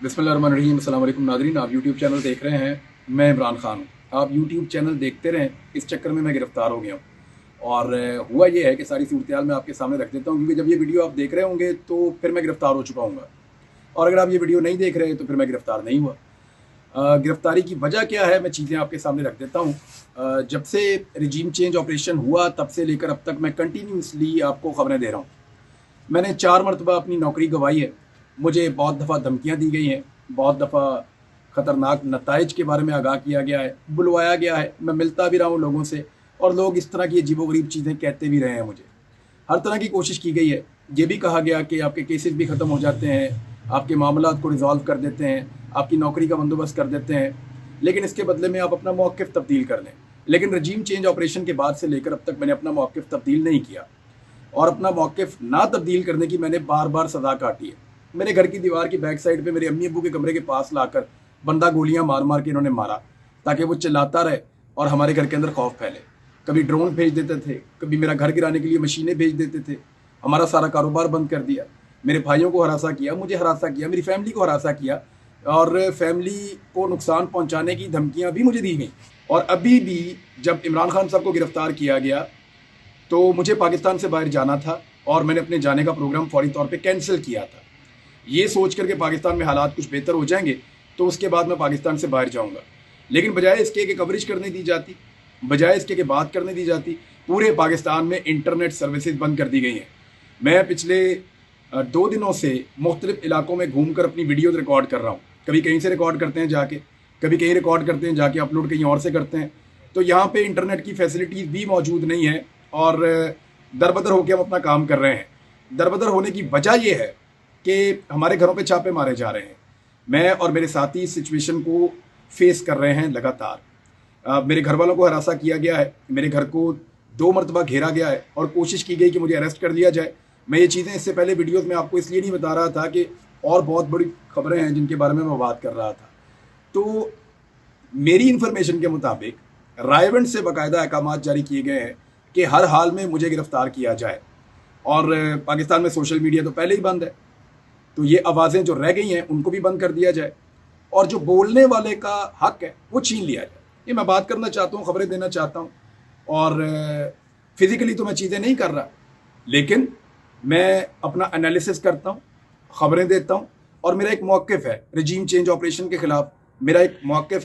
बिस्मिल्लाहिर्रहमानिर्रहीम। अस्सलाम वालेकुम नाज़रीन, आप यूट्यूब चैनल देख रहे हैं। मैं इमरान खान हूँ। आप यूट्यूब चैनल देखते रहें, इस चक्कर में मैं गिरफ़्तार हो गया हूँ। और हुआ ये है कि सारी सूरत-ए-हाल मैं आपके सामने रख देता हूँ, क्योंकि जब ये वीडियो आप देख रहे होंगे तो फिर मैं गिरफ़्तार हो चुका हूँगा, और अगर आप ये वीडियो नहीं देख रहे तो फिर मैं गिरफ़्तार नहीं हुआ। गिरफ़्तारी की वजह क्या है, मैं चीज़ें आपके सामने रख देता हूँ। जब से रिजीम चेंज ऑपरेशन हुआ तब से लेकर अब तक मैं कंटिन्यूसली आपको ख़बरें दे रहा हूँ। मैंने 4 मरतबा अपनी नौकरी गँवाई है। मुझे बहुत दफ़ा धमकियाँ दी गई हैं, बहुत दफ़ा ख़तरनाक नताइज के बारे में आगाह किया गया है, बुलवाया गया है। मैं मिलता भी रहा हूँ लोगों से, और लोग इस तरह की अजीबो-गरीब चीज़ें कहते भी रहे हैं मुझे। हर तरह की कोशिश की गई है। ये भी कहा गया कि आपके केसेस भी ख़त्म हो जाते हैं, आपके मामलात को रिज़ॉल्व कर देते हैं, आपकी नौकरी का बंदोबस्त कर देते हैं, लेकिन इसके बदले में आप अपना मौक़िफ़ तब्दील कर लें। लेकिन रजीम चेंज ऑपरेशन के बाद से लेकर अब तक मैंने अपना मौक़िफ़ तब्दील नहीं किया, और अपना मौक़िफ़ ना तब्दील करने की मैंने बार-बार सज़ा काटी है। मेरे घर की दीवार की बैक साइड पे मेरे अम्मी-अब्बू के कमरे के पास लाकर बंदा गोलियां मार-मार के इन्होंने मारा, ताकि वो चिल्लाता रहे और हमारे घर के अंदर खौफ फैले। कभी ड्रोन भेज देते थे, कभी मेरा घर गिराने के लिए मशीनें भेज देते थे, हमारा सारा कारोबार बंद कर दिया, मेरे भाइयों को हरासा किया, मुझे हरासा किया, मेरी फैमिली को हरासा किया, और फैमिली को नुकसान पहुंचाने की धमकियां भी मुझे दी गई। और अभी भी जब इमरान खान साहब को गिरफ्तार किया गया तो मुझे पाकिस्तान से बाहर जाना था, और मैंने अपने जाने का प्रोग्राम फौरी तौर पे कैंसिल किया था, ये सोच कर के पाकिस्तान में हालात कुछ बेहतर हो जाएंगे तो उसके बाद मैं पाकिस्तान से बाहर जाऊंगा। लेकिन बजाय इसके कि कवरेज करने दी जाती, बजाय इसके कि बात करने दी जाती, पूरे पाकिस्तान में इंटरनेट सर्विसेज बंद कर दी गई हैं। मैं पिछले 2 दिनों से मुख्तलिफ इलाकों में घूमकर अपनी वीडियोज़ रिकॉर्ड कर रहा हूँ। कभी कहीं से रिकॉर्ड करते हैं जाके, कभी कहीं रिकॉर्ड करते हैं जाके, अपलोड कहीं और से करते हैं। तो यहाँ पे इंटरनेट की फैसिलिटीज़ भी मौजूद नहीं है, और दरबदर होकर हम अपना काम कर रहे हैं। दरबदर होने की वजह यह है कि हमारे घरों पे छापे मारे जा रहे हैं। मैं और मेरे साथी इस सिचुएशन को फेस कर रहे हैं लगातार। मेरे घर वालों को हरासा किया गया है, मेरे घर को 2 मरतबा घेरा गया है, और कोशिश की गई कि मुझे अरेस्ट कर लिया जाए। मैं ये चीज़ें इससे पहले वीडियोज़ में आपको इसलिए नहीं बता रहा था कि और बहुत बड़ी खबरें हैं जिनके बारे में मैं बात कर रहा था। तो मेरी इन्फॉर्मेशन के मुताबिक रायबंद से बाकायदा अहकाम जारी किए गए हैं कि हर हाल में मुझे गिरफ्तार किया जाए, और पाकिस्तान में सोशल मीडिया तो पहले ही बंद है, तो ये आवाज़ें जो रह गई हैं उनको भी बंद कर दिया जाए, और जो बोलने वाले का हक है वो छीन लिया जाए। ये मैं बात करना चाहता हूँ, खबरें देना चाहता हूँ, और फिज़िकली तो मैं चीज़ें नहीं कर रहा, लेकिन मैं अपना एनालिसिस करता हूँ, खबरें देता हूँ, और मेरा एक मौक़िफ़ है रिजीम चेंज ऑपरेशन के ख़िलाफ़। मेरा एक मौक़िफ़